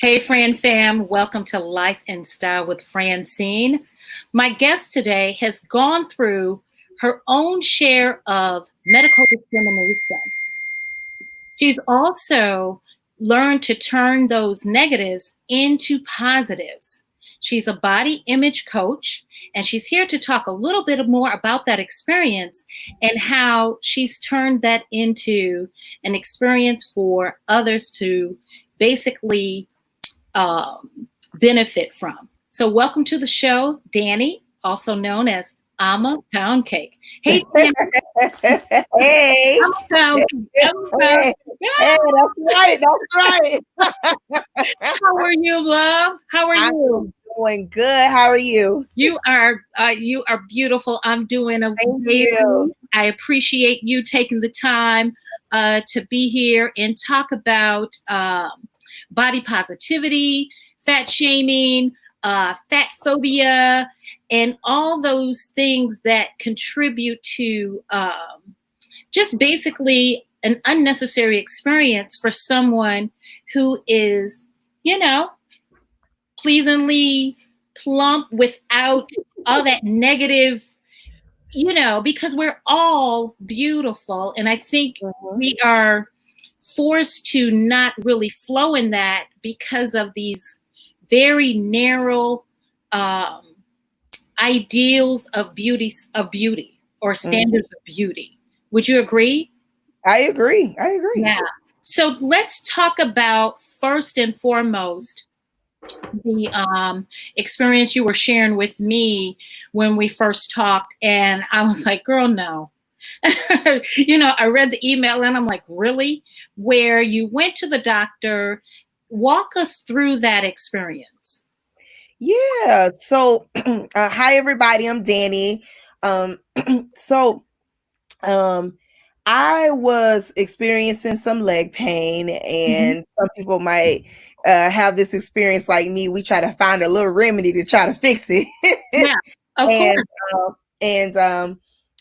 Hey, Fran fam, welcome to Life and Style with Francyne. My guest today has gone through her own share of medical discrimination. She's also learned to turn those negatives into positives. She's a body image coach, and she's here to talk a little bit more about that experience and how she's turned that into an experience for others to basically benefit from. So welcome to the show, Danni, also known as AmaPoundcake. Hey, Danni. Hey. AmaPoundcake. Hey, that's right. That's right. How are you, love? How are you? Doing good. How are you? You are beautiful. I'm doing Thank amazing. you. I appreciate you taking the time to be here and talk about body positivity, fat shaming, fat phobia, and all those things that contribute to just basically an unnecessary experience for someone who is, pleasantly plump without all that negative, because we're all beautiful. And I think we are forced to not really flow in that because of these very narrow ideals of beauty or standards of beauty. Would you agree? I agree. Yeah. So let's talk about, first and foremost, the experience you were sharing with me when we first talked. And I was like, girl, no. I read the email and I'm like, really? Where you went to the doctor. Walk us through that experience. Yeah. So, hi everybody. I'm Danni. So, I was experiencing some leg pain, and some people might have this experience like me. We try to find a little remedy to try to fix it. Yeah, of course.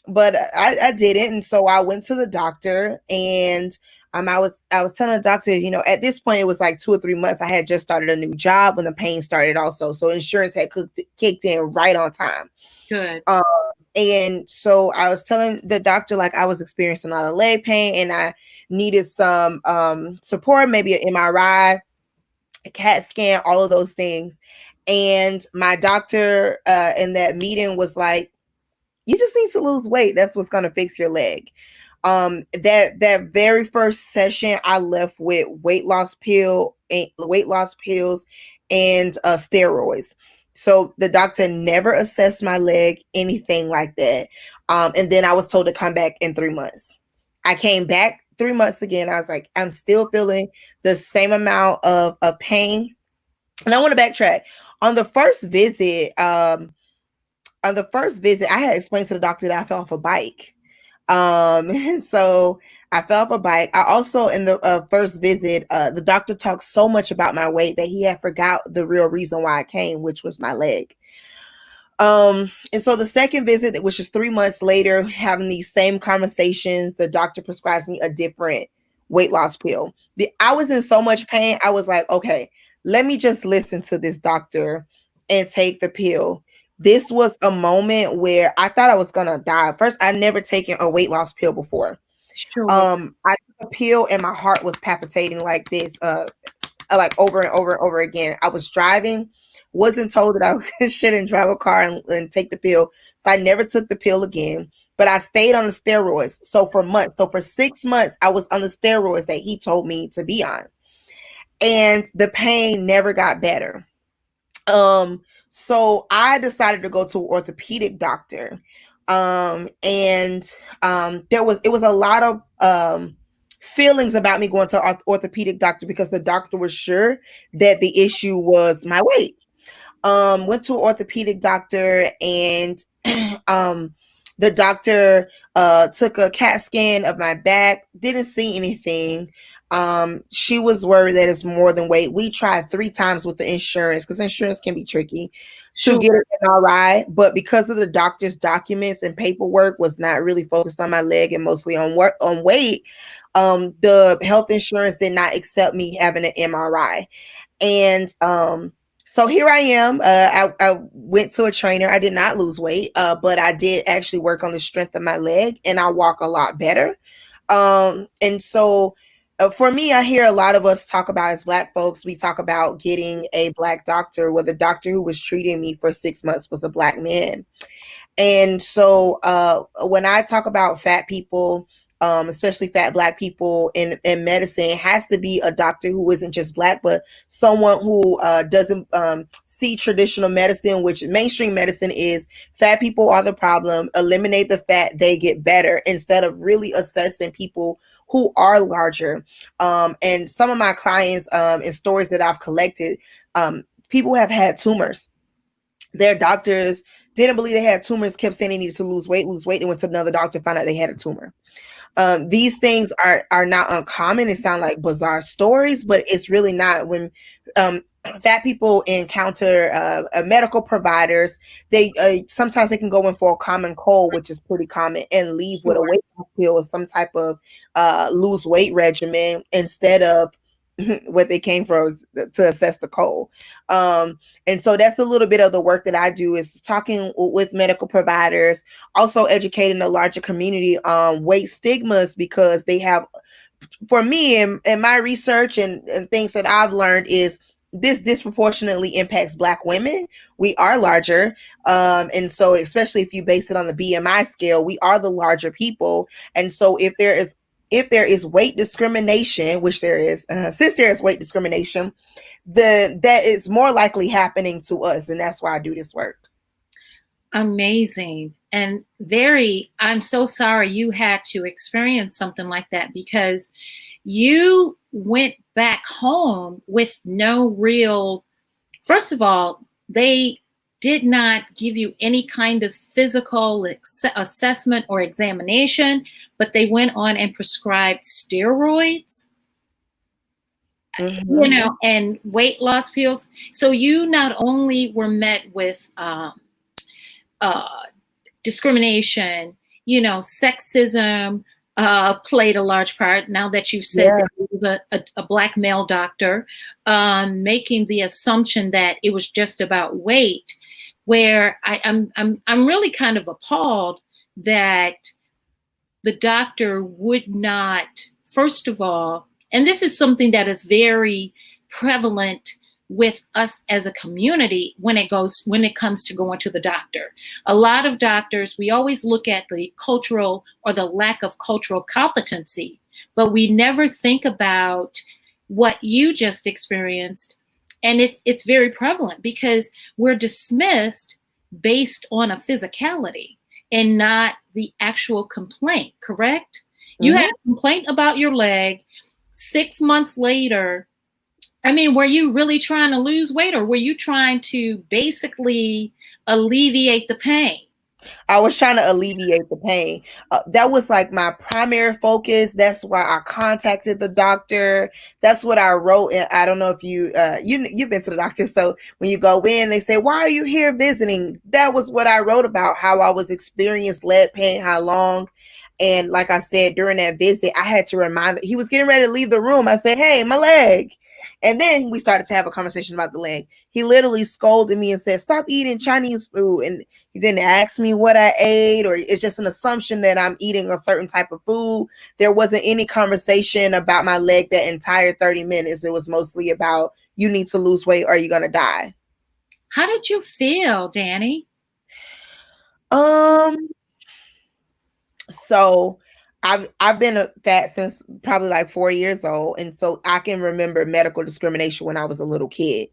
But I didn't, and so I went to the doctor, and I was telling the doctor, at this point it was like 2 or 3 months. I had just started a new job when the pain started, also, so insurance had kicked in right on time. Good. And so I was telling the doctor, like, I was experiencing a lot of leg pain and I needed some support, maybe an MRI, a CAT scan, all of those things. And my doctor in that meeting was like, you just need to lose weight. That's what's going to fix your leg. That very first session, I left with weight loss pills and steroids. So the doctor never assessed my leg, anything like that. And then I was told to come back in 3 months. I came back 3 months again. I was like, I'm still feeling the same amount of pain. And I want to backtrack. On the first visit, I had explained to the doctor that I fell off a bike. So I fell off a bike. I also, in the first visit, the doctor talked so much about my weight that he had forgot the real reason why I came, which was my leg. And so the second visit, which is 3 months later, having these same conversations, the doctor prescribes me a different weight loss pill. I was in so much pain. I was like, okay, let me just listen to this doctor and take the pill. This was a moment where I thought I was gonna die. First, I'd never taken a weight loss pill before. Sure. I took a pill and my heart was palpitating like this, like over and over and over again. I was driving, wasn't told that I shouldn't drive a car and take the pill, so I never took the pill again. But I stayed on the steroids. So for months, for 6 months, I was on the steroids that he told me to be on, and the pain never got better. So I decided to go to an orthopedic doctor. It was a lot of feelings about me going to an orthopedic doctor because the doctor was sure that the issue was my weight. Went to an orthopedic doctor, and the doctor took a CAT scan of my back, didn't see anything. She was worried that it's more than weight. We tried 3 times with the insurance, because insurance can be tricky to get it MRI, but because of the doctor's documents and paperwork was not really focused on my leg and mostly on weight, the health insurance did not accept me having an MRI. And so here I am. I went to a trainer. I did not lose weight, but I did actually work on the strength of my leg, and I walk a lot better. And so for me, I hear a lot of us talk about, as Black folks, we talk about getting a Black doctor. Well, the doctor who was treating me for 6 months was a Black man. And so when I talk about fat people, especially fat Black people in medicine, it has to be a doctor who isn't just Black, but someone who doesn't see traditional medicine, which mainstream medicine is fat people are the problem, eliminate the fat, they get better, instead of really assessing people who are larger. And some of my clients and stories that I've collected, people have had tumors. Their doctors didn't believe they had tumors, kept saying they needed to lose weight, lose weight. They went to another doctor, found out they had a tumor. These things are not uncommon. It sound like bizarre stories, but it's really not. When fat people encounter medical providers, they sometimes they can go in for a common cold, which is pretty common, and leave with a weight loss pill or some type of lose weight regimen instead of what they came for was to assess the cold. And so that's a little bit of the work that I do, is talking with medical providers, also educating the larger community on weight stigmas, because they have, for me, in my research and things that I've learned, is this disproportionately impacts Black women. We are larger. And so especially if you base it on the BMI scale, we are the larger people. And so if there is weight discrimination, which there is, since there is weight discrimination, that is more likely happening to us. And that's why I do this work. Amazing. And I'm so sorry you had to experience something like that, because you went back home with no real, first of all, they did not give you any kind of physical assessment or examination, but they went on and prescribed steroids, and weight loss pills. So you not only were met with discrimination, sexism played a large part. Now that you've said that it was a Black male doctor, making the assumption that it was just about weight, where I'm really kind of appalled that the doctor would not, first of all, and this is something that is very prevalent with us as a community when it comes to going to the doctor. A lot of doctors, we always look at the cultural or the lack of cultural competency, but we never think about what you just experienced. And it's very prevalent because we're dismissed based on a physicality and not the actual complaint, correct? You had a complaint about your leg. 6 months later, were you really trying to lose weight, or were you trying to basically alleviate the pain? I was trying to alleviate the pain. That was like my primary focus. That's why I contacted the doctor. That's what I wrote. And I don't know if you've been to the doctor. So when you go in, they say, "Why are you here visiting?" That was what I wrote about, how I was experiencing leg pain, how long. And like I said, during that visit, I had to remind, he was getting ready to leave the room. I said, "Hey, my leg." And then we started to have a conversation about the leg. He literally scolded me and said, "Stop eating Chinese food." And he didn't ask me what I ate, or it's just an assumption that I'm eating a certain type of food. There wasn't any conversation about my leg that entire 30 minutes. It was mostly about, you need to lose weight or you're going to die. How did you feel, Danni? So I've been fat since probably like 4 years old, and so I can remember medical discrimination when I was a little kid.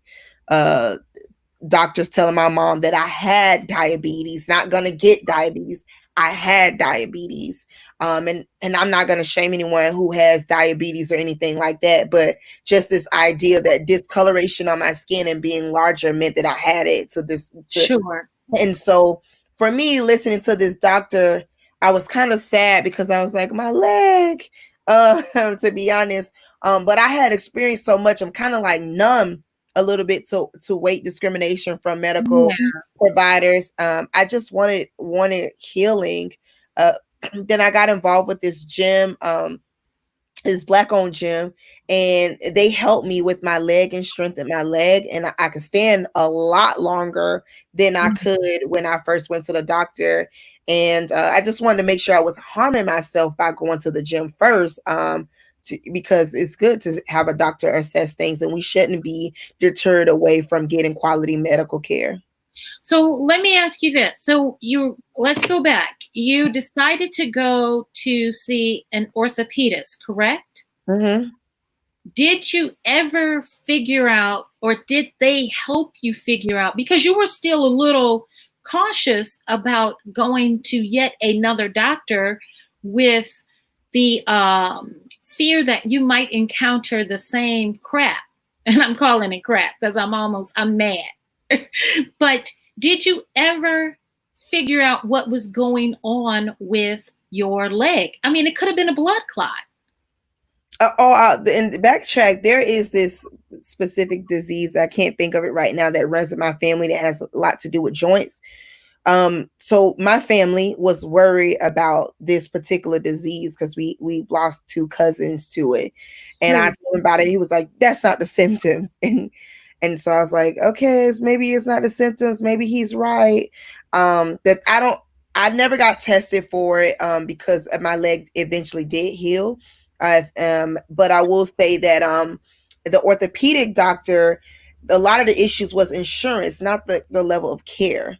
Doctors telling my mom that I had diabetes, not gonna get diabetes. I had diabetes. And I'm not gonna shame anyone who has diabetes or anything like that, but just this idea that discoloration on my skin and being larger meant that I had it. Sure. And so for me, listening to this doctor, I was kind of sad because I was like, my leg, to be honest. But I had experienced so much, I'm kind of like numb a little bit to weight discrimination from medical providers. I just wanted healing. Then I got involved with this gym. This black owned gym, and they helped me with my leg and strengthened my leg, and I could stand a lot longer than I Mhm. could when I first went to the doctor. And I just wanted to make sure I was harming myself by going to the gym first, because it's good to have a doctor assess things, and we shouldn't be deterred away from getting quality medical care. So let me ask you this. So let's go back. You decided to go to see an orthopedist, correct? Mm-hmm. Did you ever figure out, or did they help you figure out, because you were still a little cautious about going to yet another doctor with the fear that you might encounter the same crap? And I'm calling it crap because I'm mad. But did you ever figure out what was going on with your leg? I mean, it could have been a blood clot. In the backtrack, there is this specific disease. I can't think of it right now that runs in my family that has a lot to do with joints. So my family was worried about this particular disease because we lost two cousins to it, and I Hmm. told him about it. He was like, "That's not the symptoms," and so I was like, "Okay, maybe it's not the symptoms. Maybe he's right." But I never got tested for it because my leg eventually did heal. But I will say that the orthopedic doctor, a lot of the issues was insurance, not the level of care.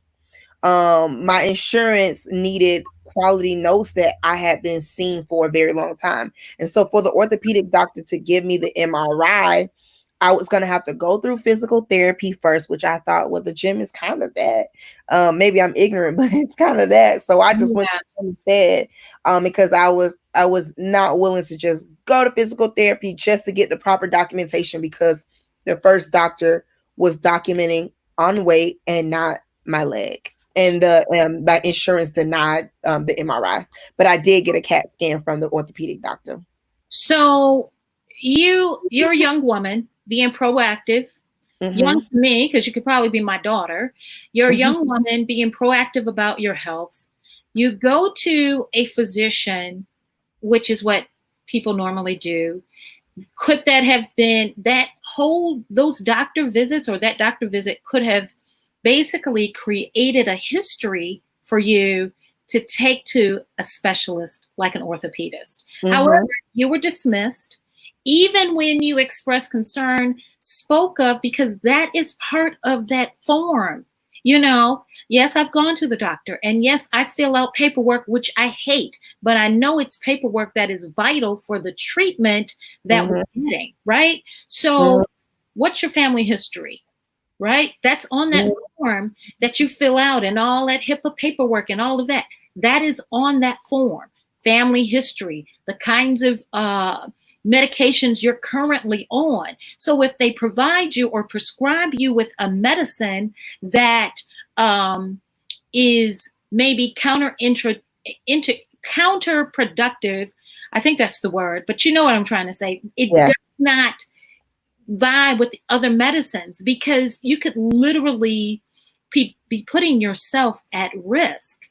My insurance needed quality notes that I had been seeing for a very long time. And so for the orthopedic doctor to give me the MRI, I was going to have to go through physical therapy first, which I thought, well, the gym is kind of that. Maybe I'm ignorant, but it's kind of that. So I just went Yeah. instead, because I was not willing to just go to physical therapy just to get the proper documentation, because the first doctor was documenting on weight and not my leg, and the my insurance denied the MRI, but I did get a CAT scan from the orthopedic doctor. So you're a young woman being proactive, young Mm-hmm. to me because you could probably be my daughter. You're a Mm-hmm. young woman being proactive about your health. You go to a physician, which is what people normally do. Could that have been that whole those doctor visits, or that doctor visit could have basically created a history for you to take to a specialist like an orthopedist? However, Mm-hmm. you were dismissed even when you expressed concern, spoke of, because that is part of that form. Yes, I've gone to the doctor, and yes, I fill out paperwork, which I hate, but I know it's paperwork that is vital for the treatment that we're getting, right? So, what's your family history, right? That's on that Mm-hmm. form that you fill out, and all that HIPAA paperwork and all of that. That is on that form. Family history, the kinds of medications you're currently on. So if they provide you or prescribe you with a medicine that is maybe counterproductive, I think that's the word, but you know what I'm trying to say. It Yeah. does not vibe with other medicines, because you could literally be putting yourself at risk.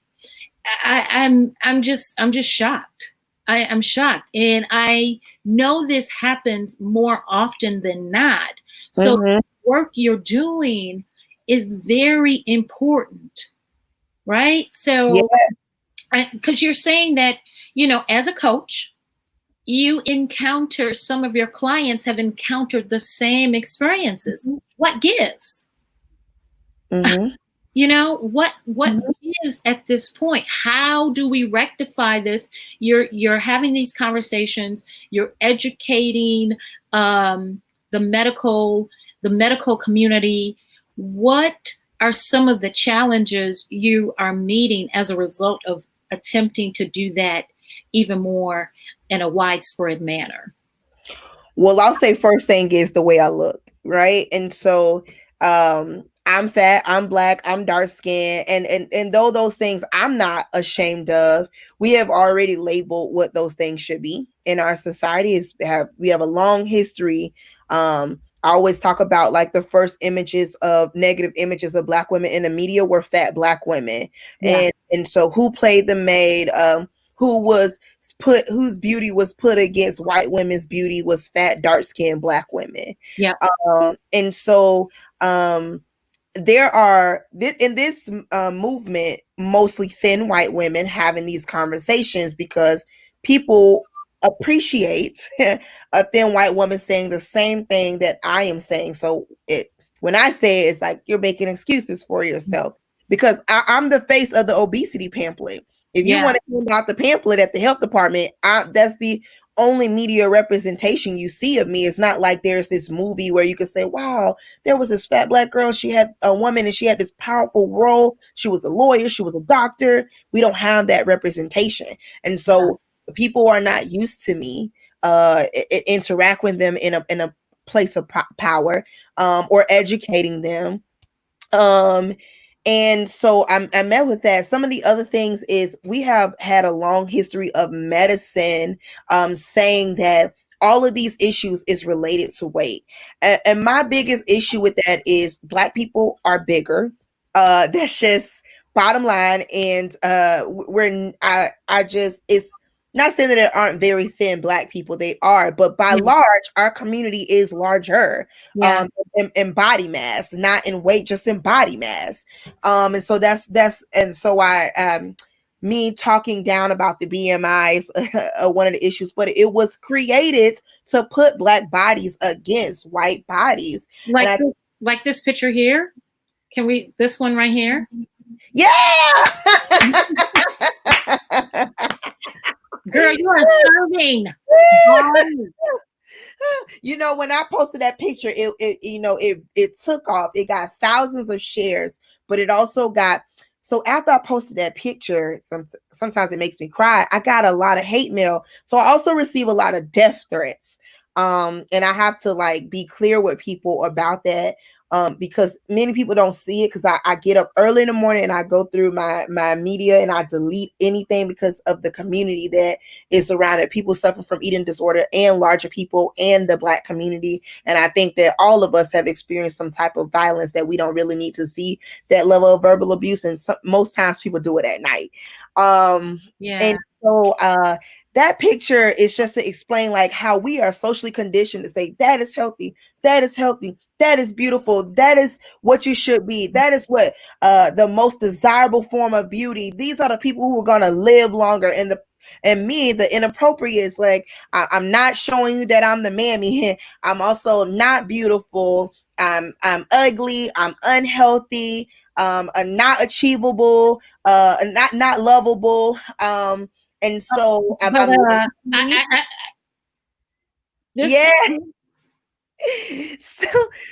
I'm just shocked. I'm shocked, and I know this happens more often than not. So Mm-hmm. the work you're doing is very important, right? Yeah. So because you're saying that, as a coach, you encounter, some of your clients have encountered the same experiences. What gives? Mm-hmm. What gives at this point? How do we rectify this? You're having these conversations, you're educating the medical community. What are some of the challenges you are meeting as a result of attempting to do that even more in a widespread manner? Well, I'll say first thing is the way I look, right? And so I'm fat, I'm black, I'm dark skinned, and though those things I'm not ashamed of, we have already labeled what those things should be in our society. We have a long history. I always talk about, like, the first images of negative images of black women in the media were fat black women. Yeah. And so who played the maid? whose beauty was put against white women's beauty was fat, dark-skinned black women. Yeah. And so there are in this movement mostly thin white women having these conversations because people appreciate a thin white woman saying the same thing that I am saying. So when I say it, it's like you're making excuses for yourself because I'm the face of the obesity pamphlet. If you want to hand out the pamphlet at the health department, that's the only media representation you see of me. It's not like there's this movie where you could say, wow, there was this fat black girl, she had a woman and she had this powerful role. She was a lawyer, she was a doctor. We don't have that representation. And so people are not used to me interact with them in a place of power or educating them. And so I met with that. Some of the other things is we have had a long history of medicine saying that all of these issues is related to weight. And my biggest issue with that is Black people are bigger. That's just bottom line. And it's not saying that there aren't very thin Black people. They are, but by large, our community is larger in body mass, not in weight, just in body mass. And so me talking down about the BMI is one of the issues, but it was created to put Black bodies against white bodies. Like this picture here. This one right here? Yeah. Girl, you are serving. You know, when I posted that picture, it took off. It got thousands of shares, but it also got, so after I posted that picture, sometimes it makes me cry. I got a lot of hate mail. So I also receive a lot of death threats. And I have to be clear with people about that. Because many people don't see it because I get up early in the morning and I go through my media and I delete anything because of the community that is around it. People suffering from eating disorder and larger people and the Black community. And I think that all of us have experienced some type of violence that we don't really need to see that level of verbal abuse. And most times people do it at night. And so that picture is just to explain how we are socially conditioned to say that is healthy, that is healthy, that is beautiful, that is what you should be, that is what the most desirable form of beauty. These are the people who are going to live longer. And me, the inappropriate is I'm not showing you that I'm the mammy. I'm also not beautiful. I'm ugly. I'm unhealthy. Not achievable. Not lovable. And so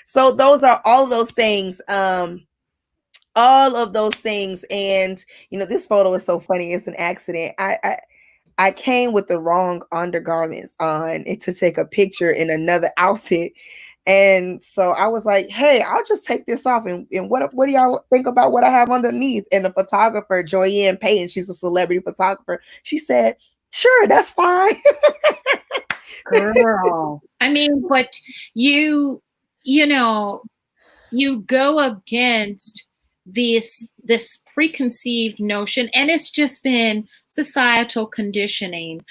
so those are all of those things. All of those things. And this photo is so funny. It's an accident. I came with the wrong undergarments on to take a picture in another outfit. And so I was like, hey, I'll just take this off. And what do y'all think about what I have underneath? And the photographer, Joyanne Payton, she's a celebrity photographer. She said, sure, that's fine. Girl. I mean, but you go against this preconceived notion, and it's just been societal conditioning.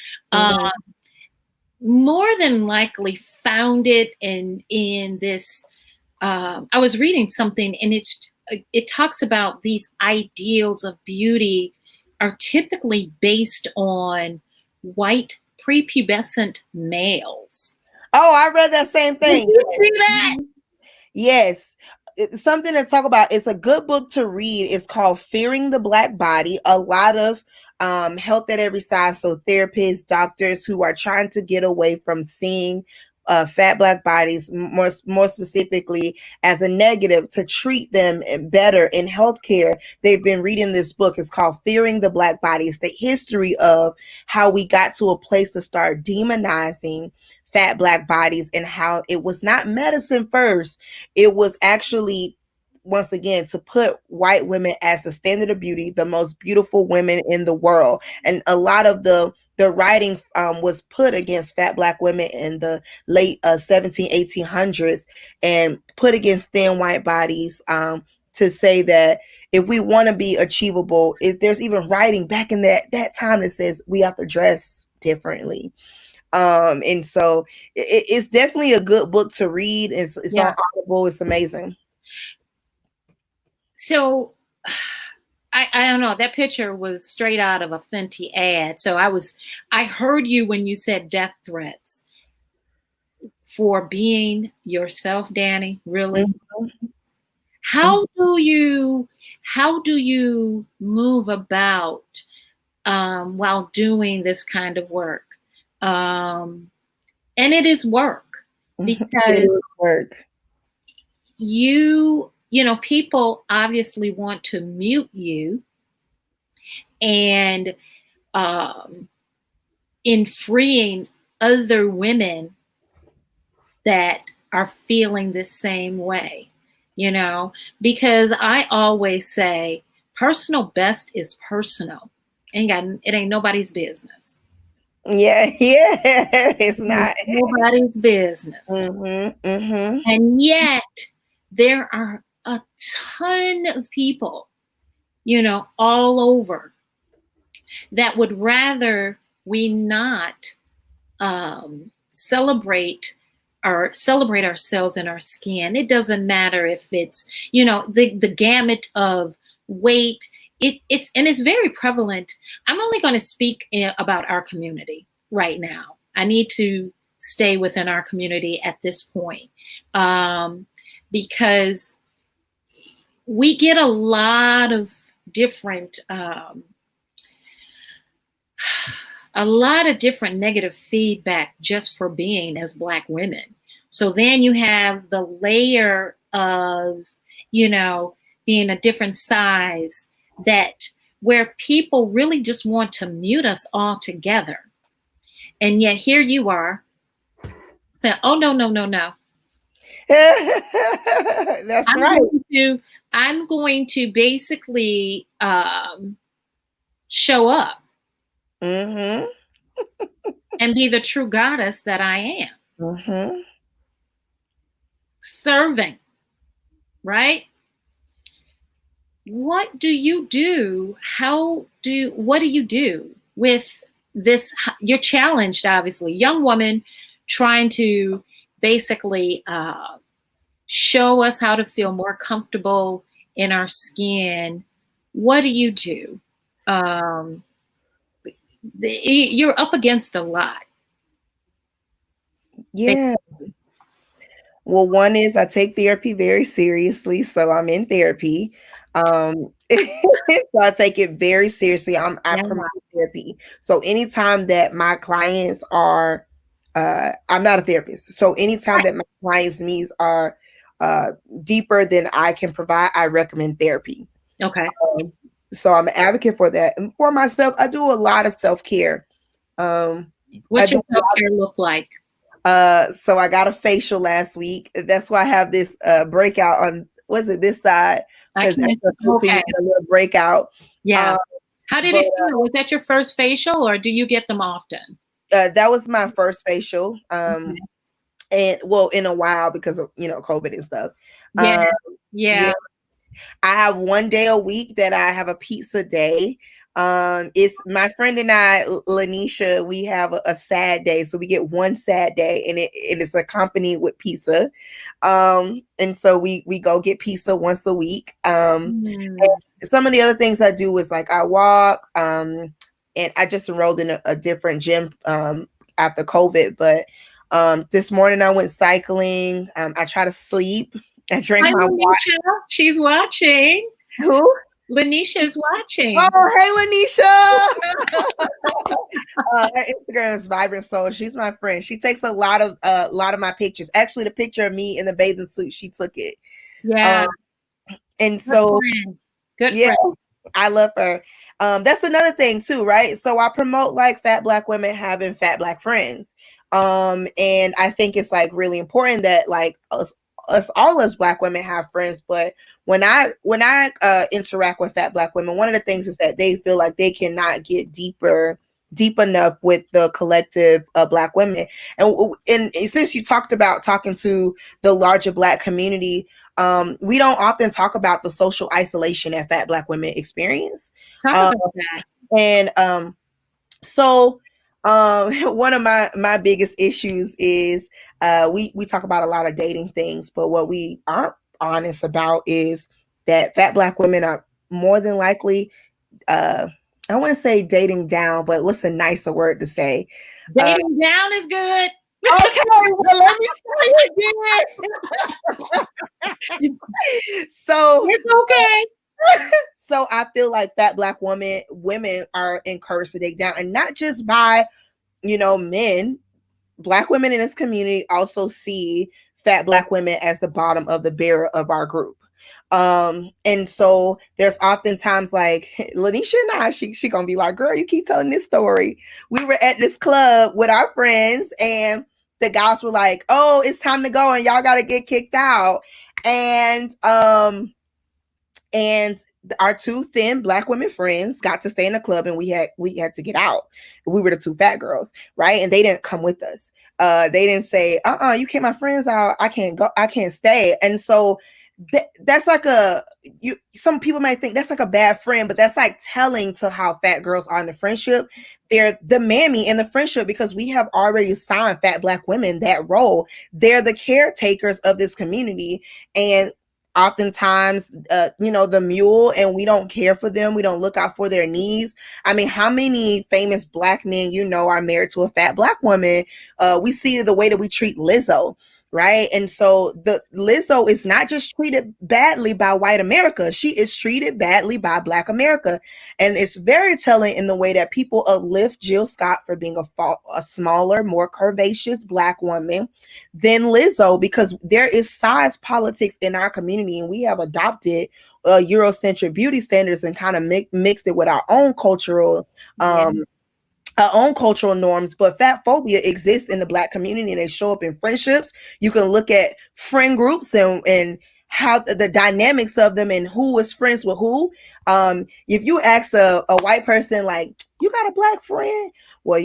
More than likely founded in this. I was reading something, and it talks about these ideals of beauty are typically based on white prepubescent males. Oh, I read that same thing. Did you see that? Yes. It's something to talk about. It's a good book to read. It's called Fearing the Black Body. A lot of health at every size. So therapists, doctors who are trying to get away from seeing fat Black bodies, more specifically as a negative, to treat them better in healthcare. They've been reading this book. It's called Fearing the Black Body. It's the history of how we got to a place to start demonizing fat Black bodies and how it was not medicine first. It was actually, once again, to put white women as the standard of beauty, the most beautiful women in the world. And a lot of the writing was put against fat Black women in the late 1800s and put against thin white bodies to say that if we want to be achievable, if there's even writing back in that time that says we have to dress differently. And so it's definitely a good book to read. It's on Audible. It's amazing. So I don't know, that picture was straight out of a Fenty ad. So I heard you when you said death threats for being yourself, Danni. Really? Mm-hmm. How do you move about while doing this kind of work? And it is work, because it is work. You know, people obviously want to mute you, and in freeing other women that are feeling the same way, you know, because I always say personal best is personal. It ain't nobody's business. Yeah, it's not nobody's business. Mm-hmm, mm-hmm. And yet there are a ton of people, you know, all over that would rather we not celebrate ourselves in our skin. It doesn't matter if it's, you know, the gamut of weight. It's very prevalent. I'm only going to speak about our community right now. I need to stay within our community at this point, because we get a lot of different negative feedback just for being as Black women. So then you have the layer of, you know, being a different size, that where people really just want to mute us all together. And yet here you are saying, oh, no. That's right. I'm going to basically show up. Mm-hmm. And be the true goddess that I am. Mm-hmm. Serving, right? What do you do? What do you do with this? You're challenged, obviously. Young woman trying to basically show us how to feel more comfortable in our skin. What do you do? You're up against a lot. Yeah. Well, one is I take therapy very seriously, so I'm in therapy. So I take it very seriously. I promote therapy. So anytime that my clients are, I'm not a therapist. So anytime that my clients' needs are deeper than I can provide, I recommend therapy. Okay. So I'm an advocate for that. And for myself, I do a lot of self-care. What's your self-care look like? So I got a facial last week. That's why I have this breakout on, was it this side? Because okay. A little breakout. Yeah. How did it feel? Was that your first facial, or do you get them often? That was my first facial. And well, in a while, because of, you know, COVID and stuff. Yeah. I have one day a week that I have a pizza day. It's my friend and I, Lanisha, we have a sad day. So we get one sad day, and it is accompanied with pizza. And so we go get pizza once a week. And some of the other things I do is like I walk, and I just enrolled in a different gym after COVID. But this morning I went cycling. I try to sleep. I drank my water. She's watching. Who? Lanisha is watching. Oh, hey, Lanisha! Her Instagram is Vibrant Soul. She's my friend. She takes a lot of my pictures. Actually, the picture of me in the bathing suit, she took it. Yeah. And so, good friend. I love her. That's another thing too, right? So I promote like fat Black women having fat Black friends. And I think it's like really important that like us all as Black women have friends. But when I interact with fat Black women, one of the things is that they feel like they cannot get deeper deep enough with the collective Black women. And since you talked about talking to the larger Black community, we don't often talk about the social isolation that fat Black women experience. Talk Um, about that. and so one of my biggest issues is we talk about a lot of dating things, but what we aren't honest about is that fat Black women are more than likely, I want to say dating down, but what's a nicer word to say? Dating down is good. Okay, well, let me say it again. So It's okay. so I feel like fat Black women are encouraged to date down, and not just by, men. Black women in this community also see fat Black women as the bottom of the barrel of our group. And so there's oftentimes like Lanisha and I, she gonna be like, girl, you keep telling this story. We were at this club with our friends, and the guys were like, oh, it's time to go and y'all gotta get kicked out. And our two thin Black women friends got to stay in the club, and we had to get out. We were the two fat girls, right? And they didn't come with us. They didn't say, you kicked my friends out, I can't go, I can't stay. And so that's like some people might think that's like a bad friend, but that's like telling to how fat girls are in the friendship. They're the mammy in the friendship because we have already assigned fat Black women that role. They're the caretakers of this community, and oftentimes the mule, and we don't care for them, we don't look out for their needs. I mean, how many famous Black men are married to a fat Black woman? We see the way that we treat Lizzo, right? And so the Lizzo is not just treated badly by white America, she is treated badly by Black America. And it's very telling in the way that people uplift Jill Scott for being a smaller, more curvaceous Black woman than Lizzo, because there is size politics in our community, and we have adopted Eurocentric beauty standards and kind of mixed it with our own cultural norms. But fat phobia exists in the Black community, and they show up in friendships. You can look at friend groups and how the dynamics of them and who is friends with who. If you ask a white person, like, you got a Black friend? Well,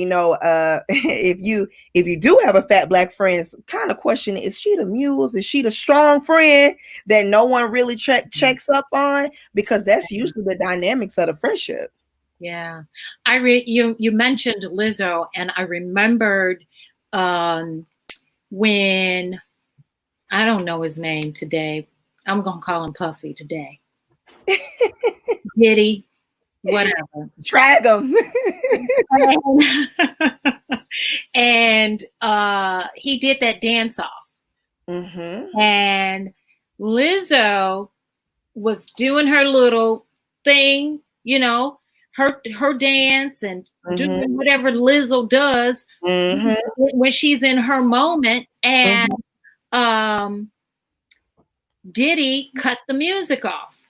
if you do have a fat Black friend, it's kind of question, is she the muse? Is she the strong friend that no one really checks up on? Because that's usually the dynamics of the friendship. Yeah, you mentioned Lizzo, and I remembered when, I don't know his name today. I'm gonna call him Puffy today. Diddy, whatever. Drag him. And he did that dance off, and Lizzo was doing her little thing, her dance and doing whatever Lizzo does when she's in her moment. And Diddy cut the music off.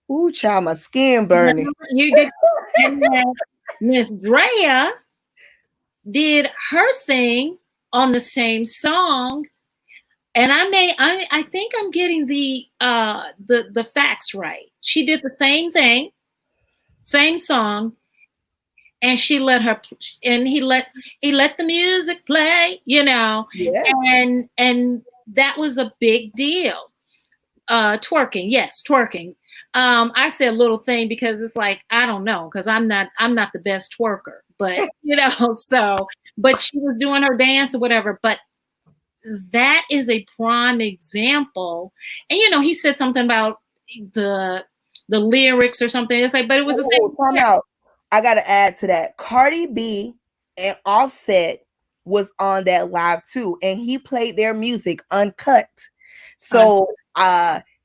Ooh, child, my skin burning. You did. And then Miss Drea did her thing on the same song. And I think I'm getting the facts right. She did the same thing, same song, and he let the music play, Yeah. and that was a big deal. Twerking, yes, twerking. I said little thing because it's like, I don't know, because I'm not the best twerker, but but she was doing her dance or whatever. But that is a prime example. And he said something about the lyrics or something. It's like, but it was the same thing. I gotta add to that. Cardi B and Offset was on that live too, and he played their music uncut. So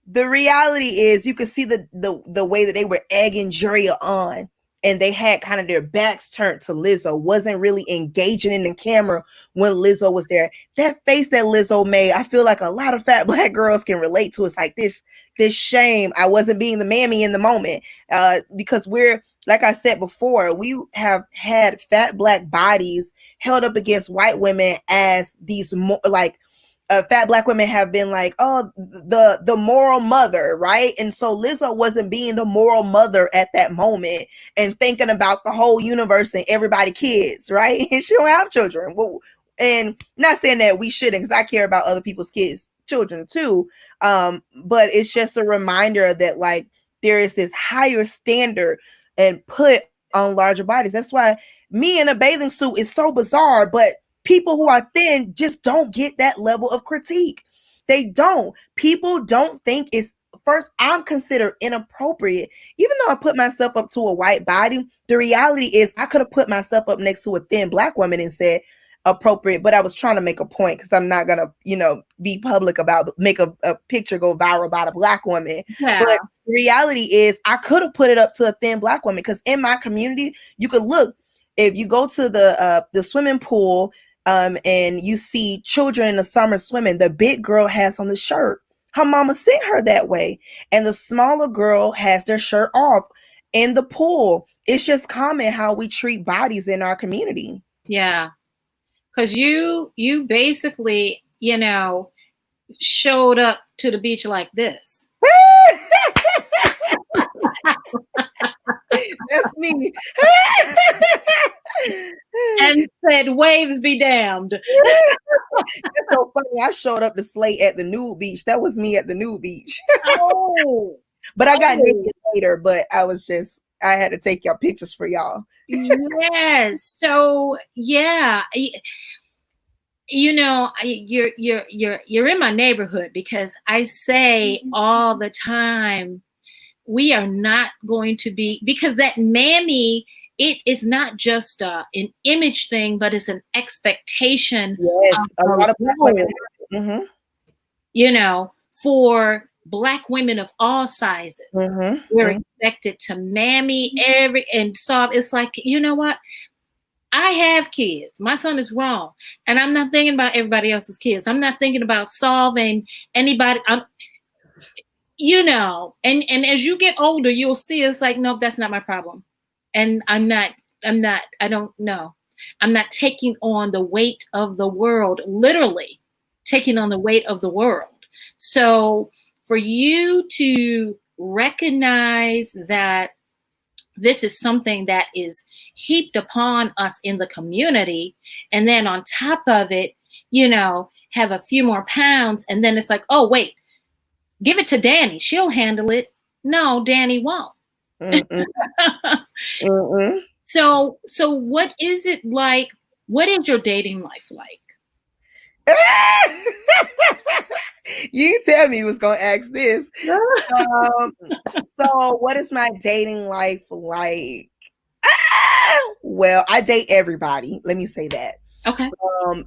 the reality is, you could see the way that they were egging Drea on, and they had kind of their backs turned to Lizzo, wasn't really engaging in the camera when Lizzo was there. That face that Lizzo made, I feel like a lot of fat Black girls can relate to. It's like this shame I wasn't being the mammy in the moment, because we're, like I said before, we have had fat Black bodies held up against white women as these fat Black women have been like, oh, the moral mother, right? And so Lizzo wasn't being the moral mother at that moment and thinking about the whole universe and everybody kids, right? And she don't have children. Well, and not saying that we shouldn't, because I care about other people's kids, children too. But it's just a reminder that like there is this higher standard and put on larger bodies. That's why me in a bathing suit is so bizarre, but people who are thin just don't get that level of critique. They don't. People don't think it's first. I'm considered inappropriate, even though I put myself up to a white body. The reality is, I could have put myself up next to a thin Black woman and said appropriate, but I was trying to make a point because I'm not gonna, be public about make a picture go viral about a Black woman. Yeah. But the reality is, I could have put it up to a thin Black woman because in my community, you could look if you go to the swimming pool. And you see children in the summer swimming, the big girl has on the shirt. Her mama sent her that way. And the smaller girl has their shirt off in the pool. It's just common how we treat bodies in our community. Yeah. Because you basically, showed up to the beach like this. That's me. And said, waves be damned. That's so funny. I showed up to slay at the nude beach. That was me at the nude beach. Oh. But I got naked later, but I had to take y'all pictures for y'all. Yes. So yeah. You're in my neighborhood because I say all the time, we are not going to be, because that mammy, it is not just an image thing, but it's an expectation. Yes, a lot of Black women. For Black women of all sizes, we're expected to mammy and solve. It's like, you know what? I have kids. My son is grown, and I'm not thinking about everybody else's kids. I'm not thinking about solving anybody. And as you get older, you'll see it's like, nope, that's not my problem. And I don't know. I'm not taking on the weight of the world, literally taking on the weight of the world. So for you to recognize that this is something that is heaped upon us in the community, and then on top of it, have a few more pounds, and then it's like, oh, wait, give it to Danni. She'll handle it. No, Danni won't. So what is it like? What is your dating life like? You tell me you was gonna ask this. So what is my dating life like? Well, I date everybody. Let me say that. Okay.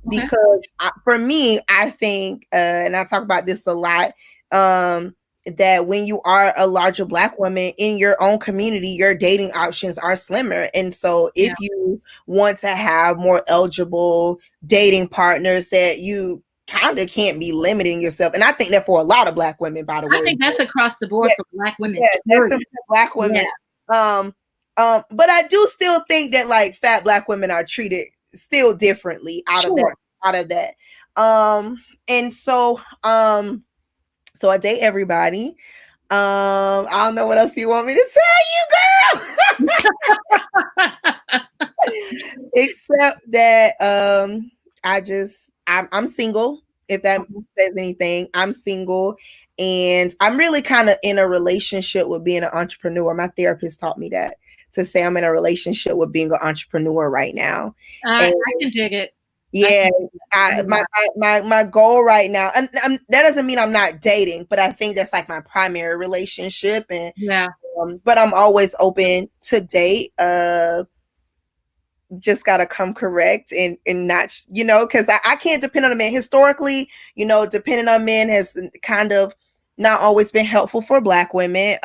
Because for me, I think, and I talk about this a lot, that when you are a larger Black woman in your own community, your dating options are slimmer. And so if you want to have more eligible dating partners, that you kind of can't be limiting yourself. And I think that for a lot of Black women, by the way. I think that's across the board for Black women. Yeah, that's for Black women. Yeah. But I do still think that like fat Black women are treated still differently out of that. And so so I date everybody. I don't know what else you want me to tell you, girl. Except that I'm single, if that says anything. I'm single, and I'm really kind of in a relationship with being an entrepreneur. My therapist taught me that, to say I'm in a relationship with being an entrepreneur right now. I can dig it. Yeah, my goal right now, and that doesn't mean I'm not dating, but I think that's like my primary relationship, and but I'm always open to date. Just gotta come correct and not, because I can't depend on a man. Historically, depending on men has kind of not always been helpful for Black women.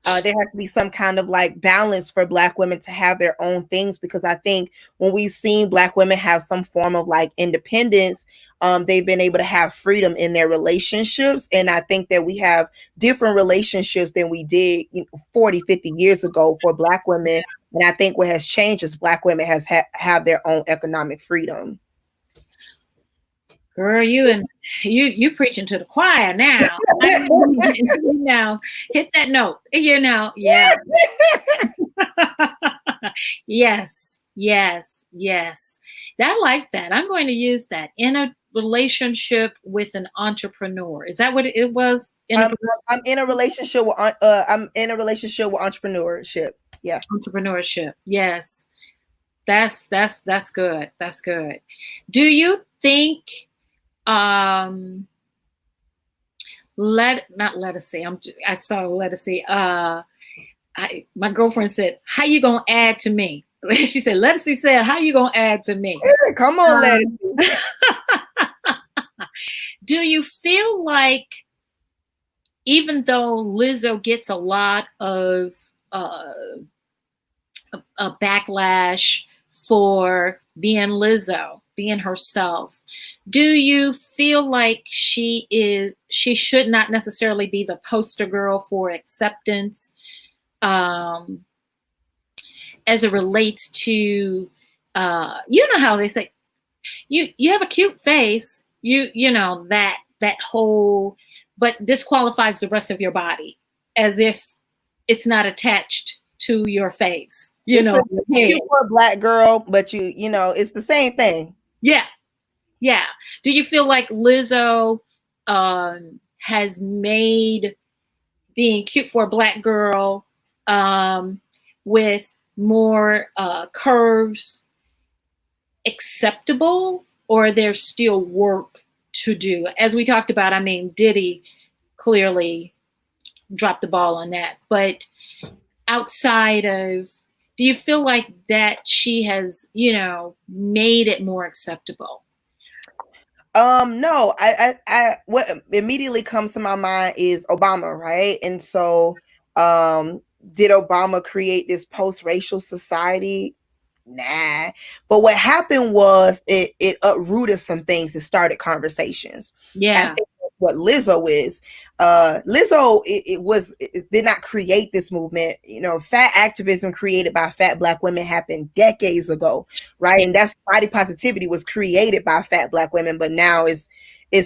There has to be some kind of like balance for Black women to have their own things, because I think when we've seen Black women have some form of like independence, they've been able to have freedom in their relationships. And I think that we have different relationships than we did 40, 50 years ago for Black women. And I think what has changed is Black women have their own economic freedom. girl, you preaching to the choir now. Now hit that note. Yeah. Yes, yes, yes. I like that. I'm going to use that in a relationship with an entrepreneur. Is that what it was? I'm in a relationship with I'm in a relationship with entrepreneurship. Yeah. Entrepreneurship. Yes. That's good. That's good. Do you think let us see. I saw let us see. My girlfriend said, "How you gonna add to me?" She said, "Let us see." Said, "How you gonna add to me?" Come on, let Do you feel like, even though Lizzo gets a lot of a backlash for being Lizzo, being herself, do you feel like she should not necessarily be the poster girl for acceptance, as it relates to, you know how they say, you have a cute face, you know that whole, but disqualifies the rest of your body, as if it's not attached to your face, it's cute for a black girl, but you know it's the same thing. Yeah, yeah. Do you feel like Lizzo has made being cute for a black girl, with more curves, acceptable, or there's still work to do? As we talked about, I mean, Diddy clearly dropped the ball on that. But outside of, do you feel like that she has, made it more acceptable? No, I what immediately comes to my mind is Obama, right? And so, did Obama create this post-racial society? Nah. But what happened was it uprooted some things. It started conversations. I Yeah. think that's what Lizzo is. Lizzo, it did not create this movement. You know, fat activism created by fat black women happened decades ago, right? And that's body positivity was created by fat black women, but now it's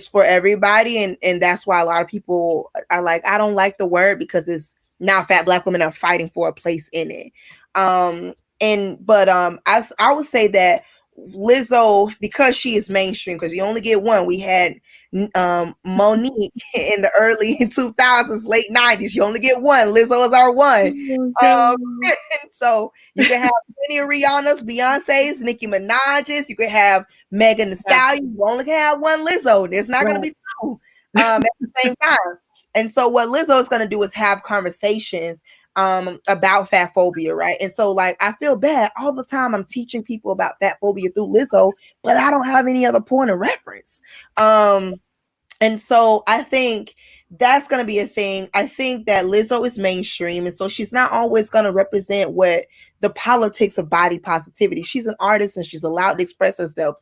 for everybody, and that's why a lot of people are like, I don't like the word because it's now fat black women are fighting for a place in it. But I would say that Lizzo, because she is mainstream, because you only get one. We had Monique in the early 2000s, late 90s. You only get one. Lizzo is our one. And so you can have many of Rihanna's, Beyonce's, Nicki Minaj's. You can have Megan Thee Stallion. You only can have one Lizzo. There's not going to be two at the same time. And so what Lizzo is going to do is have conversations about fat phobia, right? And so like I feel bad all the time. I'm teaching people about fat phobia through Lizzo, but I don't have any other point of reference. And so I think that's going to be a thing. I think that Lizzo is mainstream, and so she's not always going to represent what the politics of body positivity. She's an artist and she's allowed to express herself.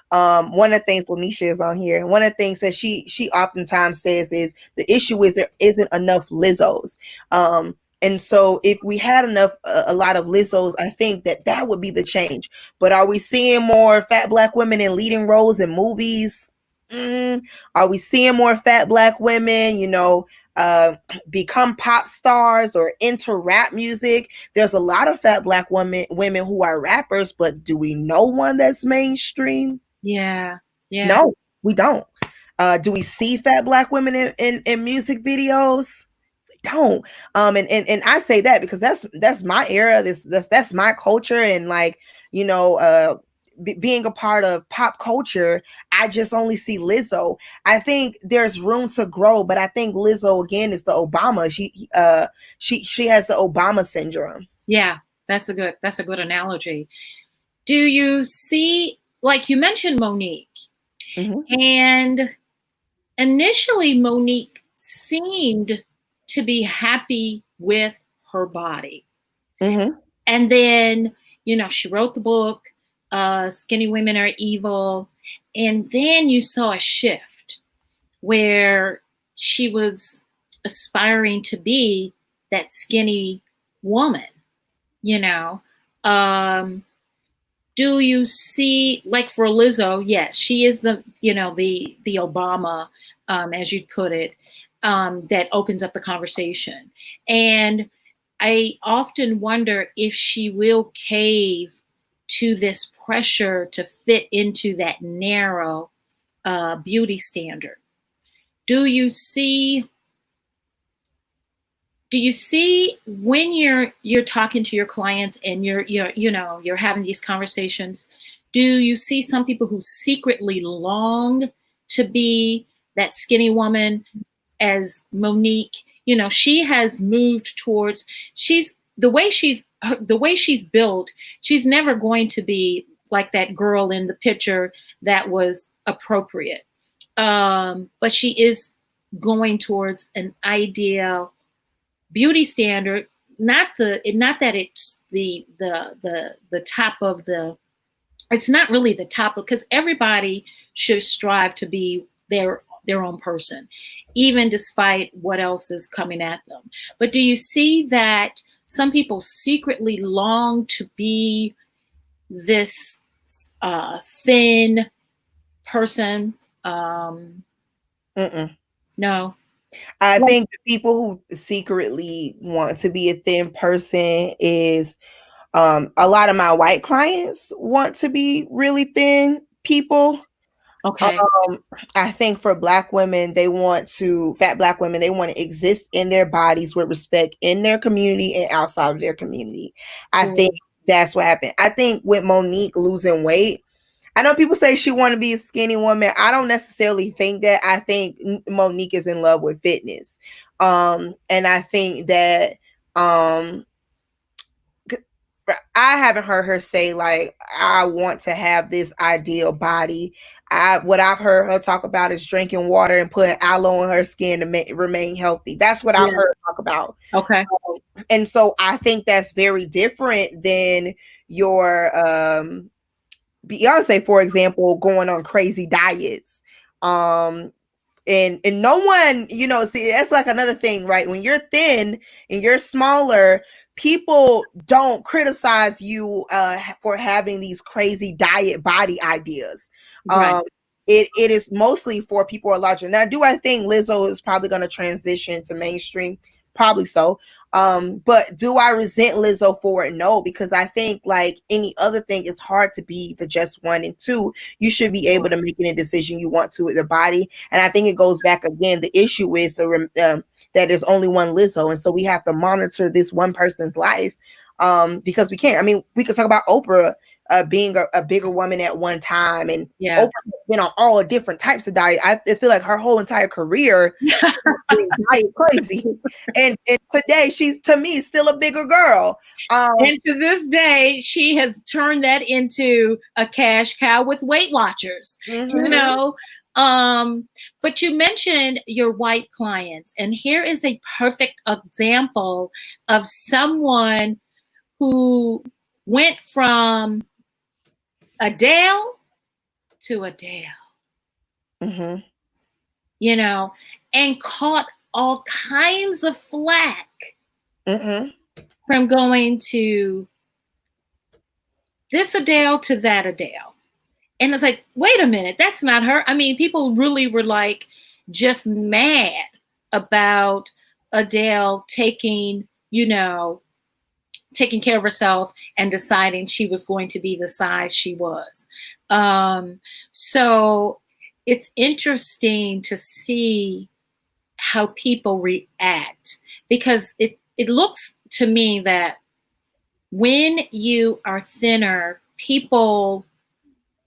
One of the things Lanisha is on here, one of the things that she oftentimes says is the issue is there isn't enough Lizzos. And so if we had a lot of Lizzos, I think that would be the change. But are we seeing more fat black women in leading roles in movies? Are we seeing more fat black women, become pop stars or into rap music? There's a lot of fat black women who are rappers, but do we know one that's mainstream? Yeah. No, we don't. Do we see fat black women in music videos? Don't. And I say that because that's my era. That's my culture, and like, being a part of pop culture, I just only see Lizzo. I think there's room to grow, but I think Lizzo again is the Obama. She has the Obama syndrome. Yeah, that's a good analogy. Do you see, like you mentioned Monique, and initially Monique seemed to be happy with her body. And then, she wrote the book, Skinny Women Are Evil. And then you saw a shift where she was aspiring to be that skinny woman, Do you see, like for Lizzo, yes, she is the, the Obama, as you'd put it, that opens up the conversation. And I often wonder if she will cave to this pressure to fit into that narrow beauty standard. Do you see when you're talking to your clients and you're having these conversations, do you see some people who secretly long to be that skinny woman, as Monique? She has moved towards, the way she's built, she's never going to be like that girl in the picture that was appropriate. But she is going towards an ideal beauty standard, not that it's the top of the, it's not really the top, because everybody should strive to be their own person, even despite what else is coming at them. But do you see that some people secretly long to be this thin person? No. I think the people who secretly want to be a thin person is a lot of my white clients want to be really thin people. Okay. I think for Black women, fat Black women, they want to exist in their bodies with respect in their community and outside of their community. I think that's what happened. I think with Monique losing weight, I know people say she want to be a skinny woman. I don't necessarily think that. I think Monique is in love with fitness. And I think that I haven't heard her say like, I want to have this ideal body. What I've heard her talk about is drinking water and putting aloe on her skin to remain healthy. That's what I've heard her talk about. Okay. And so I think that's very different than your Beyonce, for example, going on crazy diets. And no one, see, that's like another thing, right? When you're thin and you're smaller, people don't criticize you for having these crazy diet body ideas. Right. It is mostly for people who are larger. Now, do I think Lizzo is probably going to transition to mainstream? Probably so. But do I resent Lizzo for it? No, because I think like any other thing, it's hard to be the just one. And two, you should be able to make any decision you want to with your body. And I think it goes back again. The issue is that there's only one Lizzo. And so we have to monitor this one person's life because we can't. I mean, we could talk about Oprah being a bigger woman at one time, and Oprah has been on all different types of diet. I feel like her whole entire career diet crazy, and today she's, to me, still a bigger girl. And to this day, she has turned that into a cash cow with Weight Watchers. But you mentioned your white clients, and here is a perfect example of someone who went from Adele to Adele, and caught all kinds of flack from going to this Adele to that Adele. And it's like, wait a minute, that's not her. I mean, people really were like just mad about Adele taking care of herself and deciding she was going to be the size she was. So it's interesting to see how people react, because it looks to me that when you are thinner, people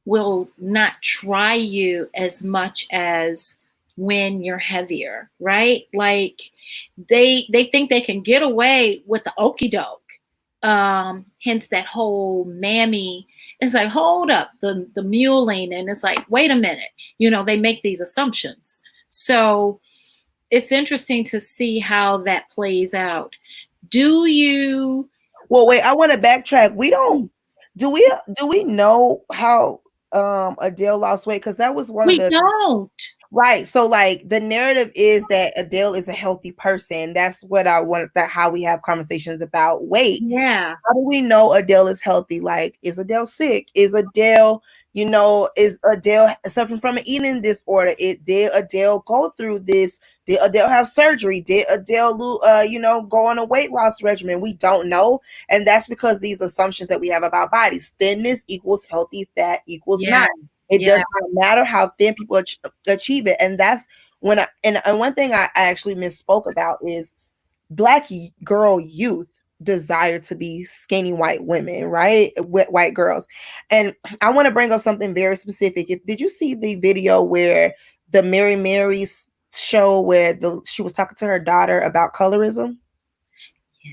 will not try you as much as when you're heavier, right? Like they think they can get away with the okie doke. Hence that whole mammy. It's like, hold up, the muling, and it's like, wait a minute, they make these assumptions. So it's interesting to see how that plays out. Do you? Well, wait, I want to backtrack. Do we know how Adele lost weight? Because that was one of the. We don't. Right. So like the narrative is that Adele is a healthy person. That's what I want, that how we have conversations about weight. Yeah. How do we know Adele is healthy? Like, is Adele sick? Is Adele, is Adele suffering from an eating disorder? Did Adele go through this? Did Adele have surgery? Did Adele, go on a weight loss regimen? We don't know. And that's because these assumptions that we have about bodies, thinness equals healthy, fat equals Yeah. not. It Yeah. does not matter how thin people achieve it. And that's when and one thing I actually misspoke about is Black girl youth desire to be skinny white women, right? White girls. And I want to bring up something very specific. Did you see the video where the Mary Mary's show where she was talking to her daughter about colorism? Yeah.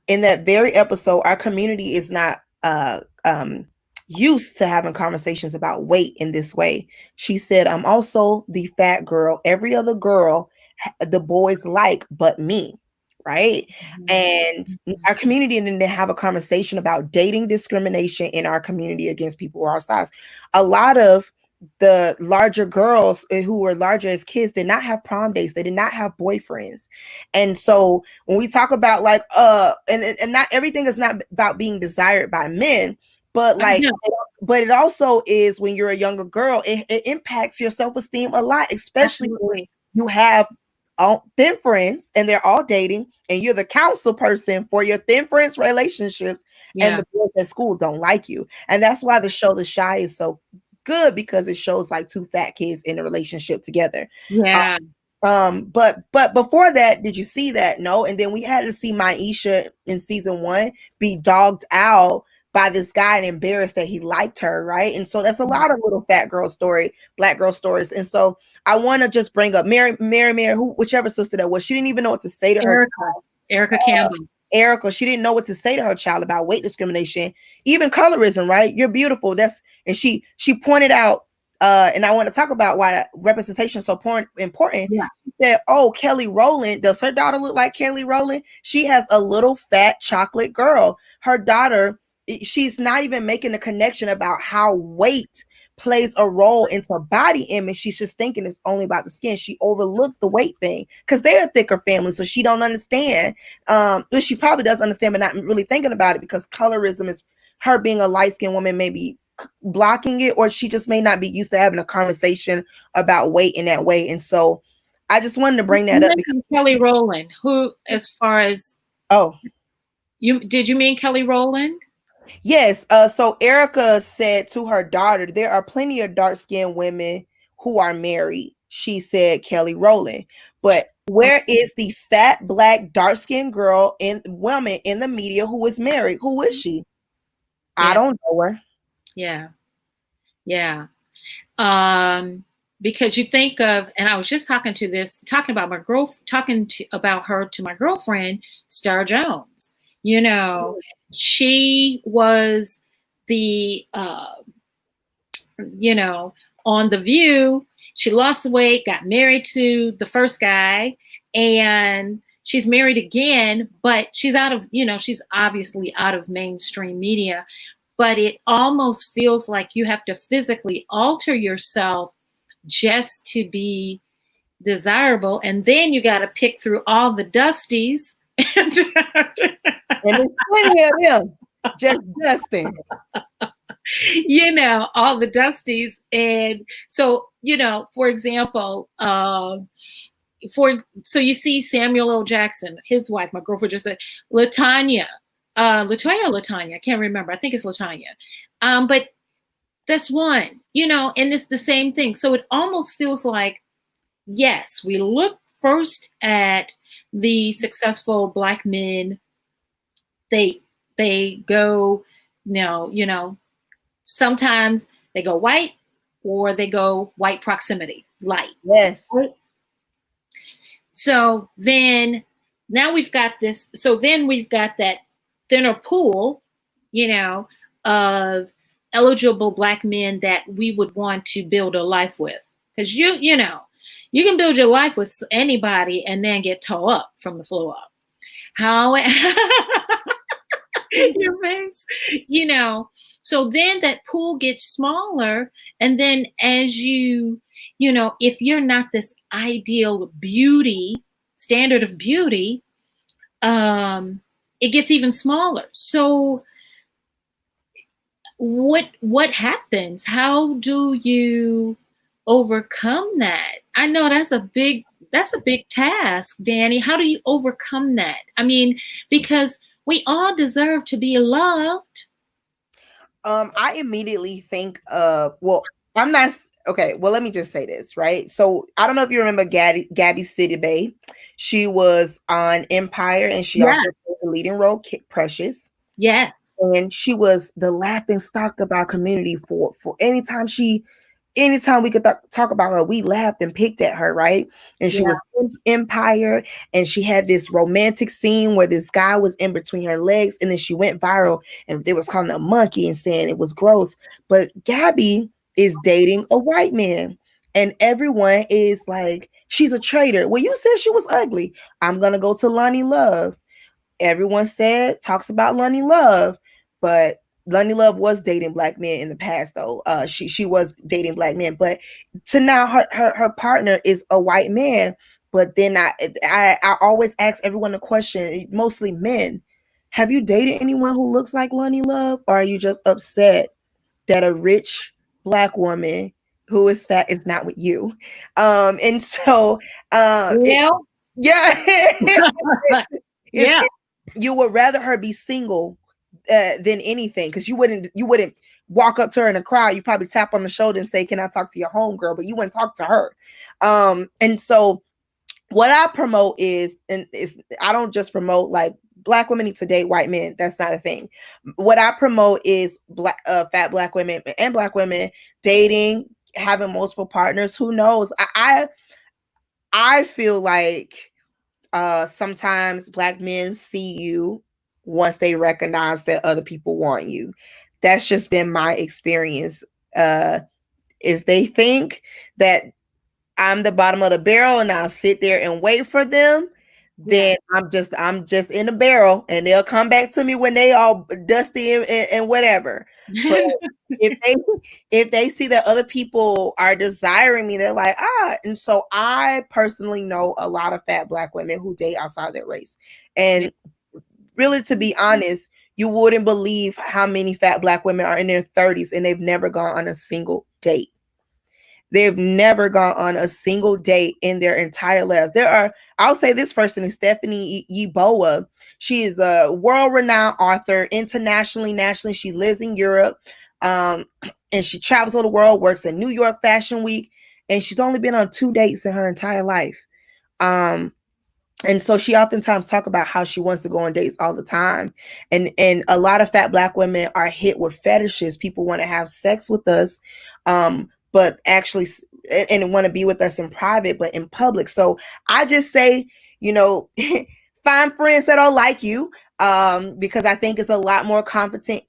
In that very episode, our community is not used to having conversations about weight in this way. She said, I'm also the fat girl every other girl the boys like but me, right? And our community didn't have a conversation about dating discrimination in our community against people our size. A lot of the larger girls who were larger as kids did not have prom dates. They did not have boyfriends. And so when we talk about like and not everything is not about being desired by men, but like but it also is when you're a younger girl, it impacts your self-esteem a lot, especially when you have all thin friends and they're all dating and you're the counsel person for your thin friends relationships, and the boys at school don't like you. And that's why the show The Shy is so good, because it shows like two fat kids in a relationship together. Yeah. But before that, did you see that? No. And then we had to see Maisha in season 1 be dogged out by this guy and embarrassed that he liked her, right? And so that's a lot of little fat girl story, Black girl stories. And so I want to just bring up Mary, whichever sister that was. She didn't even know what to say to her. Erica Campbell. Erica, she didn't know what to say to her child about weight discrimination, even colorism, right? You're beautiful. And she pointed out, and I want to talk about why representation is so important. Yeah. She said, oh, Kelly Rowland, does her daughter look like Kelly Rowland? She has a little fat chocolate girl. Her daughter, she's not even making a connection about how weight plays a role into body image. She's just thinking it's only about the skin. She overlooked the weight thing because they're a thicker family, so she don't understand. She probably does understand, but not really thinking about it, because colorism is her being a light-skinned woman, maybe blocking it, or she just may not be used to having a conversation about weight in that way. And so I just wanted to bring that up because Kelly Rowland, who, as far as did you mean Kelly Rowland? Yes. So Erica said to her daughter, there are plenty of dark-skinned women who are married. She said Kelly Rowland. But where is the fat, Black, dark-skinned girl and woman in the media who is married? Who is she? Yeah. I don't know her. Yeah. Yeah. Because you think of, and I was just talking about her to my girlfriend, Star Jones. She was the, on The View. She lost the weight, got married to the first guy, and she's married again, but she's she's obviously out of mainstream media, but it almost feels like you have to physically alter yourself just to be desirable. And then you got to pick through all the dusties. And there's plenty of them just dusting. All the dusties. And so, for example, so you see Samuel L. Jackson, his wife, my girlfriend just said, LaTanya, I can't remember. I think it's LaTanya. But that's one, and it's the same thing. So it almost feels like, yes, we look first at the successful Black men. They go, sometimes they go white, or they go white proximity, light. Yes. Right? So then now we've got this. So then we've got that thinner pool, of eligible Black men that we would want to build a life with. Because you can build your life with anybody and then get toe up from the floor up. How your face, so then that pool gets smaller, and then as you if you're not this ideal beauty, standard of beauty, it gets even smaller. So what happens? How do you overcome that? I know that's a big task, Danni. How do you overcome that? I mean, because we all deserve to be loved. I immediately think of, well, I'm not okay. Well, let me just say this, right? So I don't know if you remember Gabby Sidibe. She was on Empire, and she Yes. also played the leading role, Kit Precious. Yes. And she was the laughing stock of our community for anytime we could talk about her, we laughed and picked at her, right? And she was in Empire, and she had this romantic scene where this guy was in between her legs, and then she went viral, and they was calling her a monkey and saying it was gross. But Gabby is dating a white man, and everyone is like, she's a traitor. Well, you said she was ugly. I'm gonna go to Loni Love. Everyone talks about Loni Love, but Loni Love was dating black men in the past, though. She was dating black men, but to now her partner is a white man. But then I always ask everyone the question, mostly men: have you dated anyone who looks like Loni Love, or are you just upset that a rich black woman who is fat is not with you? And so, Yeah. You would rather her be single than anything, because you wouldn't walk up to her in a crowd. You probably tap on the shoulder and say, "Can I talk to your homegirl?" But you wouldn't talk to her. And so what I promote is I don't just promote like black women need to date white men. That's not a thing. What I promote is fat black women and black women dating, having multiple partners. Who knows? I feel like sometimes black men see you once they recognize that other people want you. That's just been my experience. If they think that I'm the bottom of the barrel and I'll sit there and wait for them, then I'm just in the barrel, and they'll come back to me when they all dusty and whatever. But if they see that other people are desiring me, they're like, and so I personally know a lot of fat black women who date outside their race. And really, to be honest, you wouldn't believe how many fat black women are in their 30s and they've never gone on a single date. They've never gone on a single date in their entire lives. I'll say this person is Stephanie Yeboah. She is a world-renowned author, internationally, nationally. She lives in Europe, and she travels all the world, works at New York Fashion Week, and she's only been on 2 dates in her entire life. And so she oftentimes talk about how she wants to go on dates all the time. And a lot of fat black women are hit with fetishes. People want to have sex with us, but actually, and want to be with us in private, but in public. So I just say, find friends that don't like you, because I think it's a lot more comforting.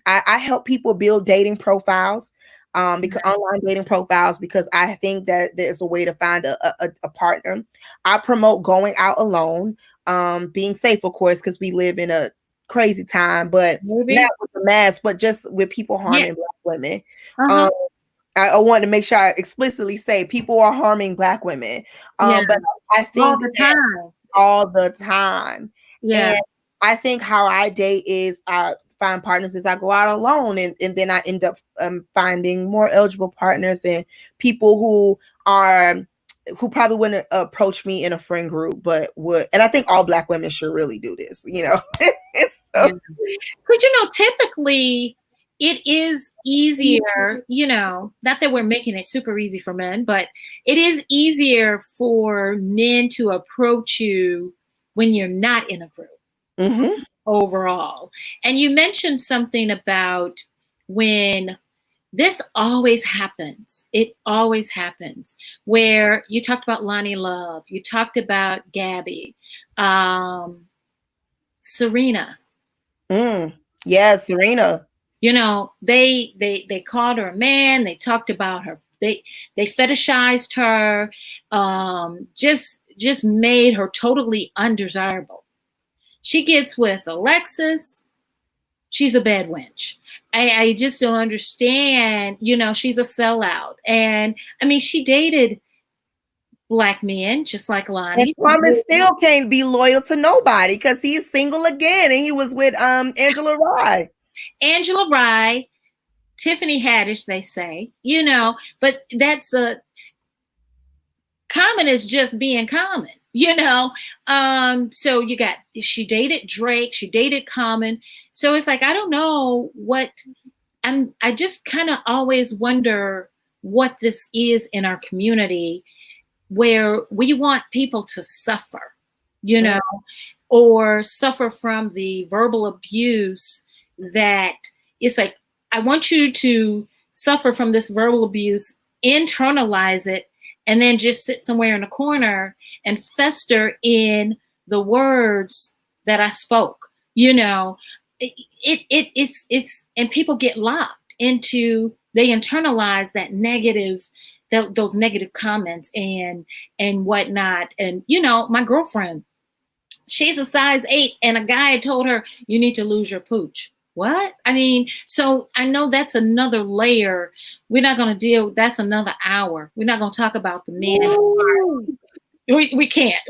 I help people build dating profiles, because online dating profiles, because I think that there's a way to find a partner. I promote going out alone, being safe, of course, because we live in a crazy time, but not with the mask, but just with people harming black women. I want to make sure I explicitly say people are harming black women. But I think all the time. And I think how I date is I find partners as I go out alone, and then I end up finding more eligible partners and people who probably wouldn't approach me in a friend group, but would. And I think all black women should really do this, So. Because typically it is easier, not that we're making it super easy for men, but it is easier for men to approach you when you're not in a group overall. And you mentioned something about when this always happens. It always happens. Where you talked about Loni Love, you talked about Gabby, Serena. Yeah, Serena. They called her a man. They talked about her. They fetishized her. Just made her totally undesirable. She gets with Alexis. she's a bad wench. I just don't understand. She's a sellout. And I mean, she dated Black men, just like Lonnie. And Kwame still can't be loyal to nobody because he's single again, and he was with Angela Rye. Angela Rye, Tiffany Haddish, they say, but that's Common is just being Common, so she dated Drake, she dated Common. So it's like, I don't know I just kind of always wonder what this is in our community, where we want people to suffer, or suffer from the verbal abuse that it's like, I want you to suffer from this verbal abuse, internalize it, and then just sit somewhere in a corner and fester in the words that I spoke. It's and people get locked into, they internalize that negative, those negative comments and whatnot. And my girlfriend, she's a size 8, and a guy told her, you need to lose your pooch. What? I mean, so I know that's another layer. We're not going to that's another hour. We're not going to talk about the men. We can't.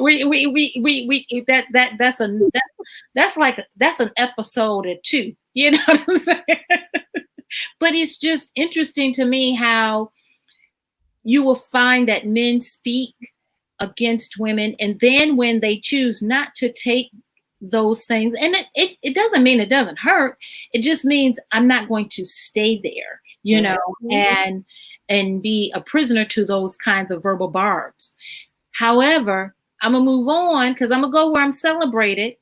That's an episode or 2. You know what I'm saying? But it's just interesting to me how you will find that men speak against women, and then when they choose not to take those things, and it doesn't mean it doesn't hurt, it just means I'm not going to stay there, and be a prisoner to those kinds of verbal barbs. However, I'm gonna move on, because I'm gonna go where I'm celebrated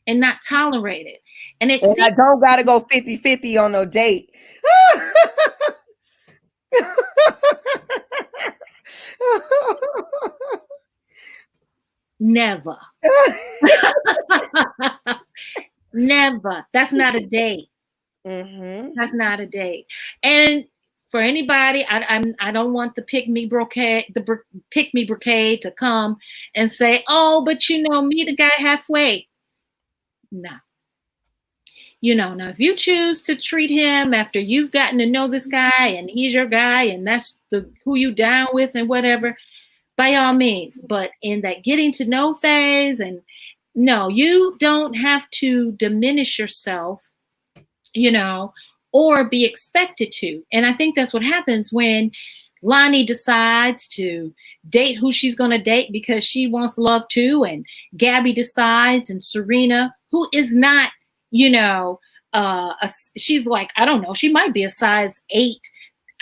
and not tolerated. And I don't gotta go 50-50 on no date. Never. Never. That's not a date. Mm-hmm. That's not a date. And for anybody, I don't want the pick me brocade to come and say, oh, but meet the guy halfway. No. Now if you choose to treat him after you've gotten to know this guy and he's your guy and that's who you down with and whatever, by all means. But in that getting to know phase, and no, you don't have to diminish yourself, or be expected to. And I think that's what happens when Lonnie decides to date who she's going to date because she wants love too. And Gabby decides, and Serena, who is not, she's like, I don't know, she might be a size 8.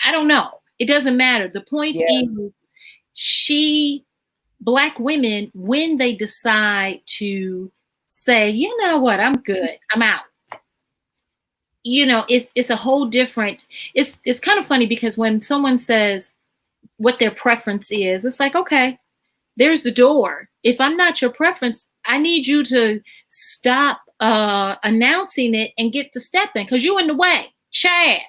I don't know. It doesn't matter. The point is, Black women, when they decide to say, you know what, I'm good, I'm out. It's a whole different, it's kind of funny, because when someone says what their preference is, it's like, okay, there's the door. If I'm not your preference, I need you to stop announcing it and get to stepping, because you're in the way. Chad,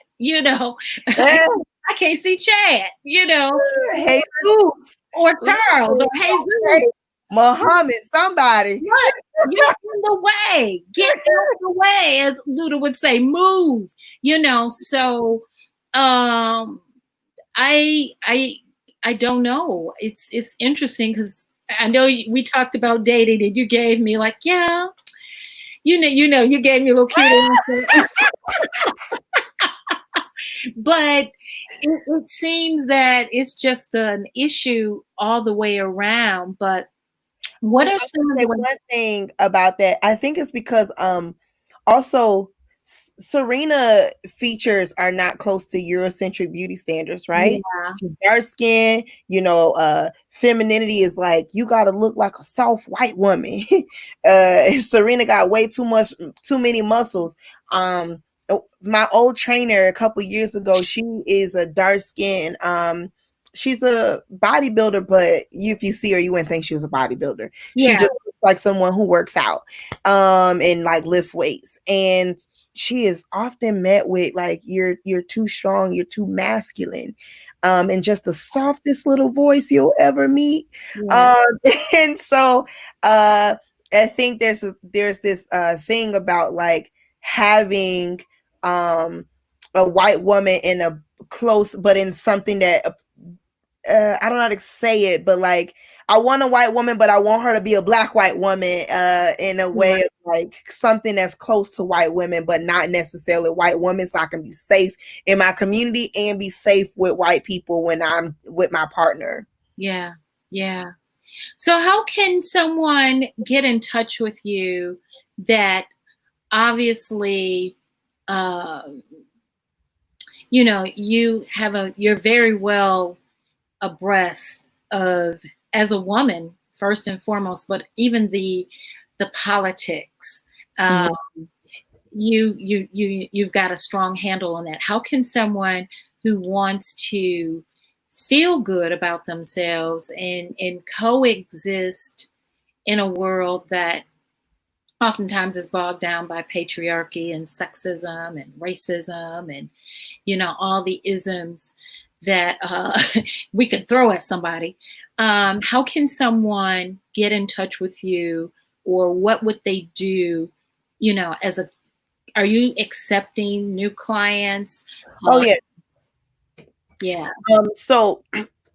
I can't see Chad, Jesus. Or Charles, or Jesus. Muhammad, somebody. You're in the way. Get out of the way, as Luda would say. Move. So I don't know. It's interesting, because I know we talked about dating, and you gave me like, yeah, you gave me a little cute. But it seems that it's just an issue all the way around. But what are some of the one thing about that? I think it's because also Serena features are not close to Eurocentric beauty standards, right? Yeah. She's dark skin, femininity is like, you gotta look like a soft white woman. Serena got way too many muscles. My old trainer a couple years ago, she is a dark skin. She's a bodybuilder, but if you see her, you wouldn't think she was a bodybuilder. Yeah. She just looks like someone who works out, and like lift weights. And she is often met with like, you're too strong, you're too masculine, and just the softest little voice you'll ever meet. Yeah. And so I think there's this thing about like having a white woman in a close, but in something that I don't know how to say it, but like I want a white woman, but I want her to be a black white woman in a way of like something that's close to white women, but not necessarily white women, so I can be safe in my community and be safe with white people when I'm with my partner. Yeah, yeah. So how can someone get in touch with you that obviously, you know, you're very well abreast of, as a woman, first and foremost, but even the politics. You've got a strong handle on that. How can someone who wants to feel good about themselves and coexist in a world that oftentimes is bogged down by patriarchy and sexism and racism and, you know, all the isms that we could throw at somebody. How can someone get in touch with you, or what would they do, you know, are you accepting new clients? Oh yeah. Yeah. So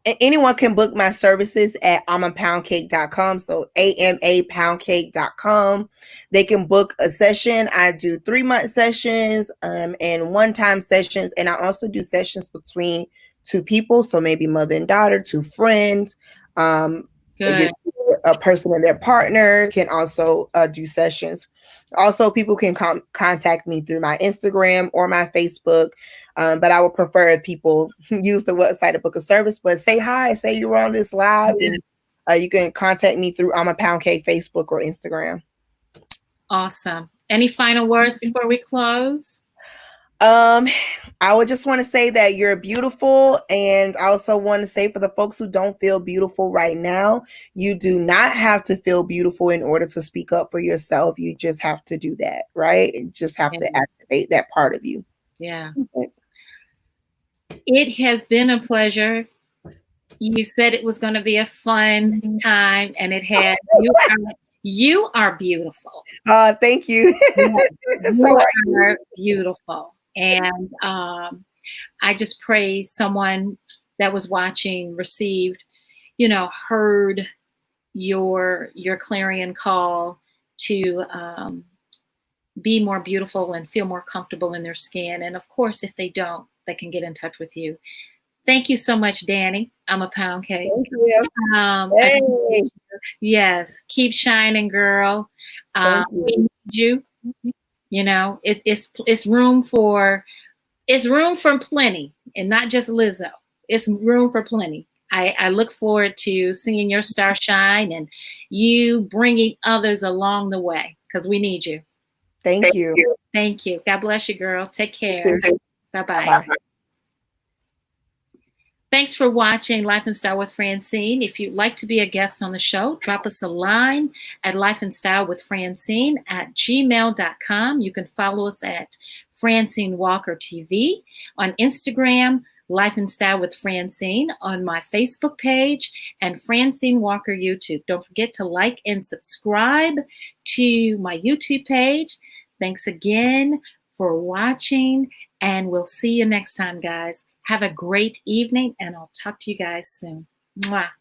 anyone can book my services at AmaPoundcake.com. So AmaPoundcake.com. They can book a session. I do 3-month sessions and 1-time sessions. And I also do sessions between 2 people. So maybe mother and daughter, 2 friends. Good. A person and their partner can also do sessions. Also, people can contact me through my Instagram or my Facebook, but I would prefer if people use the website to book a service. But say hi, say you were on this live, and you can contact me through AmaPoundcake Facebook or Instagram. Awesome. Any final words before we close? I would just want to say that you're beautiful, and I also want to say for the folks who don't feel beautiful right now, you do not have to feel beautiful in order to speak up for yourself. You just have to do that, right? You just have to activate that part of you. Yeah. It has been a pleasure. You said it was going to be a fun time, and it has. You are beautiful. Thank you. You are beautiful. And I just pray someone that was watching received, you know, heard your clarion call to be more beautiful and feel more comfortable in their skin. And of course, if they don't, they can get in touch with you. Thank you so much, Danni. AmaPoundcake. Thank you. Hey. Yes, keep shining, girl. We need you. You know, it's room for plenty, and not just Lizzo. It's room for plenty. I look forward to seeing your star shine and you bringing others along the way, because we need you. Thank you. Thank you. God bless you, girl. Take care. Bye-bye. Thanks for watching Life and Style with Francyne. If you'd like to be a guest on the show, drop us a line at lifeandstylewithfrancyne@gmail.com. You can follow us at Francyne Walker TV on Instagram, Life and Style with Francyne on my Facebook page, and Francyne Walker YouTube. Don't forget to like and subscribe to my YouTube page. Thanks again for watching, and we'll see you next time, guys. Have a great evening, and I'll talk to you guys soon. Mwah.